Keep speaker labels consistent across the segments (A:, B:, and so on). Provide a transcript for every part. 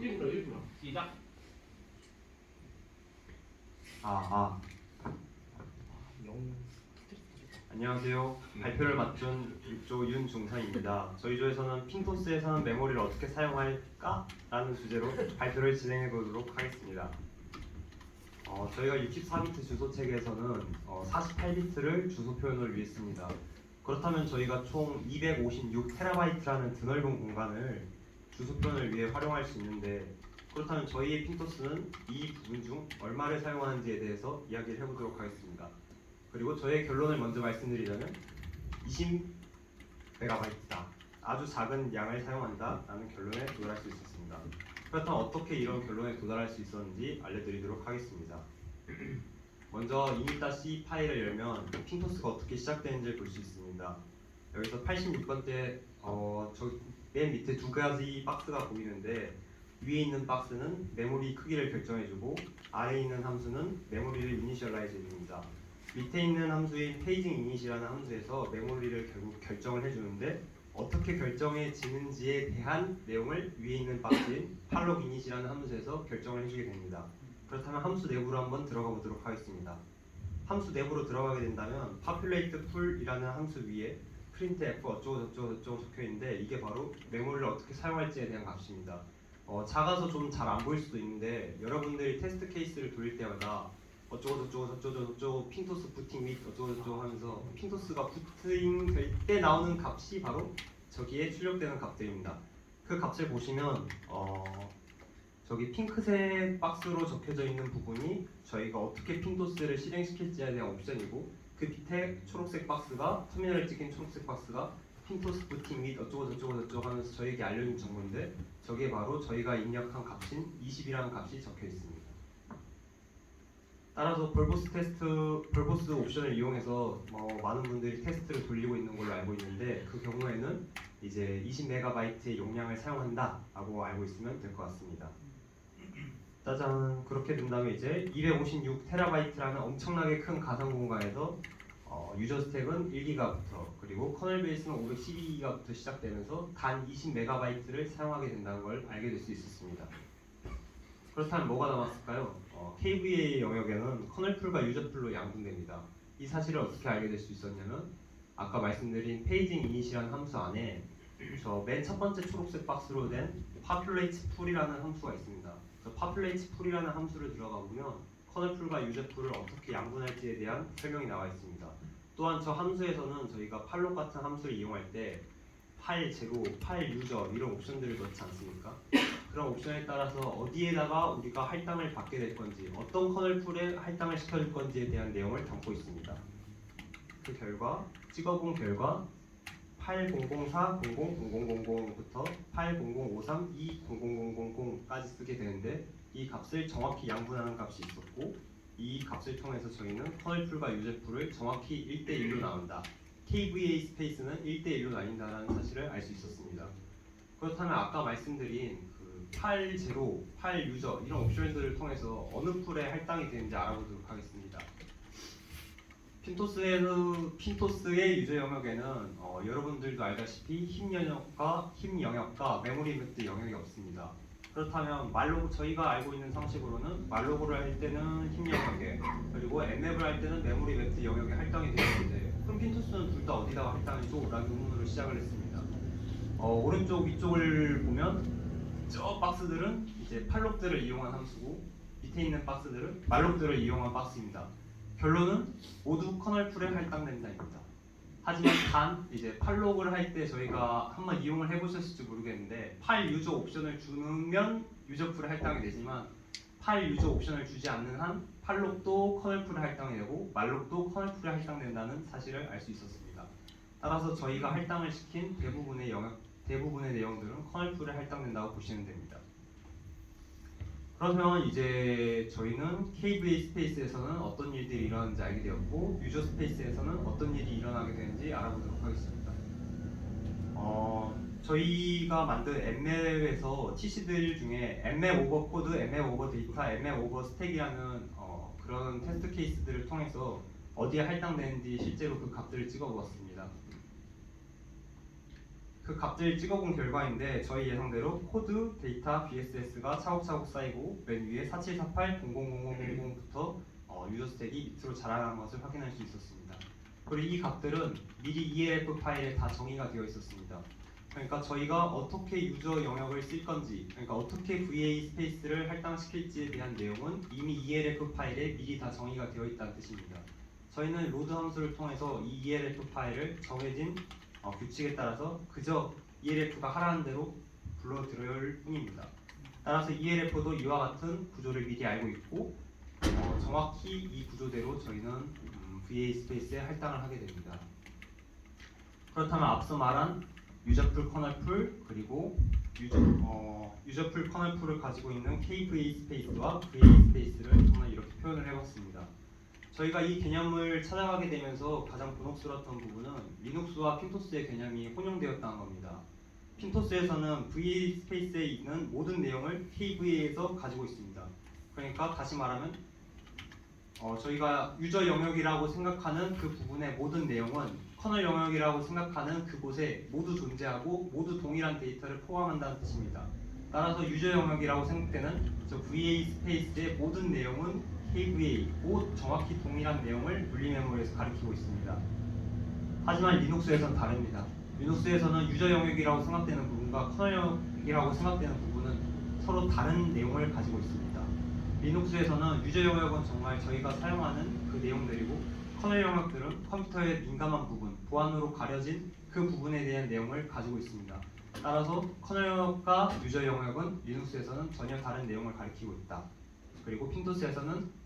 A: 1분으로 시작.
B: 안녕하세요. 발표를 맡은 6조 윤중상입니다. 저희 조에서는 핀토스에서는 메모리를 어떻게 사용할까? 라는 주제로 발표를 진행해 보도록 하겠습니다. 저희가 64비트 주소 체계에서는 48비트를 주소 표현을 위해 씁니다. 그렇다면 저희가 총 256TB라는 드넓은 공간을 주소 표현을 위해 활용할 수 있는데, 그렇다면 저희의 핀토스는 이 부분 중 얼마를 사용하는지에 대해서 이야기를 해보도록 하겠습니다. 그리고 저의 결론을 먼저 말씀드리자면 20MB다. 아주 작은 양을 사용한다 라는 결론에 도달할 수 있었습니다. 그렇다면 어떻게 이런 결론에 도달할 수 있었는지 알려드리도록 하겠습니다. 먼저 init.c 파일을 열면 핀토스가 어떻게 시작되는지를 볼 수 있습니다. 여기서 86번째 맨 밑에 두 가지 박스가 보이는데, 위에 있는 박스는 메모리 크기를 결정해주고 아래에 있는 함수는 메모리를 이니셜라이즈 해줍니다. 밑에 있는 함수인 페이징 이닛이라는 함수에서 메모리를 결국 결정을 해주는데, 어떻게 결정해지는지에 대한 내용을 위에 있는 박스인 팔록 이닛이라는 함수에서 결정을 해주게 됩니다. 그렇다면 함수 내부로 한번 들어가 보도록 하겠습니다. 함수 내부로 들어가게 된다면 populate pool이라는 함수 위에 printf 어쩌고 적혀 있는데, 이게 바로 메모리를 어떻게 사용할지에 대한 값입니다. 작아서 좀 잘 안 보일 수도 있는데, 여러분들이 테스트 케이스를 돌릴 때마다 어쩌고 핀토스 부팅 및 어쩌고 하면서 핀토스가 부팅 될 때 나오는 값이 바로 저기에 출력되는 값들입니다. 그 값을 보시면 저기 핑크색 박스로 적혀져 있는 부분이 저희가 어떻게 핀토스를 실행시킬지에 대한 옵션이고, 그 밑에 초록색 박스가, 터미널에 찍힌 초록색 박스가 핀토스 부팅 및 어쩌고 하면서 저에게 알려준 정보인데, 저게 바로 저희가 입력한 값인 20이라는 값이 적혀 있습니다. 따라서 벌보스 옵션을 이용해서 많은 분들이 테스트를 돌리고 있는 걸로 알고 있는데, 그 경우에는 이제 20MB의 용량을 사용한다라고 알고 있으면 될 것 같습니다. 짜잔, 그렇게 된다면 이제 256TB라는 엄청나게 큰 가상 공간에서 유저 스택은 1기가부터, 그리고 커널 베이스는 512기가부터 시작되면서 단 20MB를 사용하게 된다는 걸 알게 될 수 있었습니다. 그렇다면 뭐가 남았을까요? KVA 영역에는 커널풀과 유저풀로 양분됩니다. 이 사실을 어떻게 알게 될 수 있었냐면, 아까 말씀드린 페이징 이닛이라는 함수 안에 저 맨 첫 번째 초록색 박스로 된 populate pool이라는 함수가 있습니다. 그 populate pool이라는 함수를 들어가 보면 커널풀과 유저풀을 어떻게 양분할지에 대한 설명이 나와 있습니다. 또한 저 함수에서는 저희가 팔록 같은 함수를 이용할 때 파일 제로, 파일 유저 이런 옵션들을 넣지 않습니까? 그런 옵션에 따라서 어디에다가 우리가 할당을 받게 될 건지, 어떤 커널풀에 할당을 시켜줄 건지에 대한 내용을 담고 있습니다. 그 결과 찍어본 결과 8004.0000부터 8053.2.0000까지 쓰게 되는데, 이 값을 정확히 양분하는 값이 있었고, 이 값을 통해서 저희는 커널풀과 유저풀을 정확히 1대1로 나눈다, KVA 스페이스는 1대1로 나뉜다는 사실을 알 수 있었습니다. 그렇다면 아까 말씀드린 그 파일 제로, 파일 유저 이런 옵션들을 통해서 어느 풀에 할당이 되는지 알아보도록 하겠습니다. 핀토스의 유저 영역에는 여러분들도 알다시피 힙 영역과 메모리 매트 영역이 없습니다. 그렇다면 저희가 알고 있는 상식으로는 말로그를 할 때는 힙 영역에, 그리고 엠맵을 할 때는 메모리 매트 영역에 할당이 되는데, 그럼 핀토스는 둘 다 어디다가 할당해줘? 라는 의문으로 시작을 했습니다. 오른쪽 위쪽을 보면 저 박스들은 이제 팔록들을 이용한 함수고, 밑에 있는 박스들은 말록들을 이용한 박스입니다. 결론은 모두 커널풀에 할당된다입니다. 하지만 단 이제 팔록을 할 때 저희가 한번 이용을 해보셨을지 모르겠는데, 파일 유저 옵션을 주면 유저풀에 할당이 되지만, 파일 유저 옵션을 주지 않는 한 팔록도 커널풀에 할당이 되고 말록도 커널풀에 할당된다는 사실을 알 수 있었습니다. 따라서 저희가 할당을 시킨 대부분의 내용들은 커널풀에 할당된다고 보시면 됩니다. 그러면 이제 저희는 KVA 스페이스에서는 어떤 일들이 일어나는지 알게 되었고, 유저 스페이스에서는 어떤 일이 일어나게 되는지 알아보도록 하겠습니다. 저희가 만든 엠맵에서 TC들 중에 엠맵 오버 코드, 엠맵 오버 데이터, 엠맵 오버 스택이라는 그런 테스트 케이스들을 통해서 어디에 할당되는지 실제로 그 값들을 찍어 보았습니다. 그 값들을 찍어본 결과인데 저희 예상대로 코드, 데이터, BSS가 차곡차곡 쌓이고 맨 위에 4748000000부터 유저 스택이 밑으로 자라나는 것을 확인할 수 있었습니다. 그리고 이 값들은 미리 ELF 파일에 다 정의가 되어 있었습니다. 그러니까 저희가 어떻게 유저 영역을 쓸 건지, 그러니까 어떻게 VA 스페이스를 할당시킬지에 대한 내용은 이미 ELF 파일에 미리 다 정의가 되어 있다는 뜻입니다. 저희는 로드 함수를 통해서 이 ELF 파일을 정해진 규칙에 따라서 그저 ELF가 하라는 대로 불러들을 뿐입니다. 따라서 ELF도 이와 같은 구조를 미리 알고 있고 정확히 이 구조대로 저희는 VA 스페이스에 할당을 하게 됩니다. 그렇다면 앞서 말한 유저풀 커널풀 그리고 유저풀 커널풀을 가지고 있는 KVA 스페이스와 VA 스페이스를 정말 이렇게 표현을 해봤습니다. 저희가 이 개념을 찾아가게 되면서 가장 곤혹스러웠던 부분은 리눅스와 핀토스의 개념이 혼용되었다는 겁니다. 핀토스에서는 VA 스페이스에 있는 모든 내용을 KVA에서 가지고 있습니다. 그러니까 다시 말하면 저희가 유저 영역이라고 생각하는 그 부분의 모든 내용은 커널 영역이라고 생각하는 그곳에 모두 존재하고 모두 동일한 데이터를 포함한다는 뜻입니다. 따라서 유저 영역이라고 생각되는 저 VA 스페이스의 모든 내용은 KVA, 곧 정확히 동일한 내용을 물리 메모리에서 가리키고 있습니다. 하지만 리눅스에서는 다릅니다. 리눅스에서는 유저 영역이라고 생각되는 부분과 커널 영역이라고 생각되는 부분은 서로 다른 내용을 가지고 있습니다. 리눅스에서는 유저 영역은 정말 저희가 사용하는 그 내용들이고 커널 영역들은 컴퓨터의 민감한 부분, 보안으로 가려진 그 부분에 대한 내용을 가지고 있습니다. 따라서 커널 영역과 유저 영역은 리눅스에서는 전혀 다른 내용을 가리키고 있다. 그리고 핀토스에서는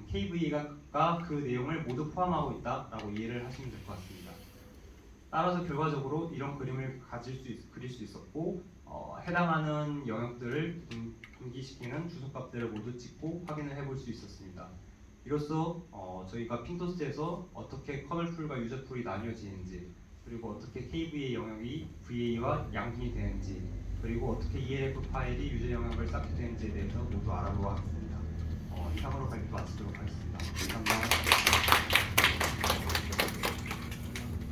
B: KVA가 그 내용을 모두 포함하고 있다라고 이해를 하시면 될 것 같습니다. 따라서 결과적으로 이런 그림을 그릴 수 있었고 해당하는 영역들을 분기시키는 주소값들을 모두 찍고 확인을 해볼 수 있었습니다. 이로써 저희가 핀토스에서 어떻게 커널풀과 유저풀이 나뉘어지는지, 그리고 어떻게 KVA 영역이 VA와 양분이 되는지, 그리고 어떻게 ELF 파일이 유저 영역을 쌓게 되는지에 대해서 모두 알아보았습니다. 이상으로 발표 마치도록 하겠습니다.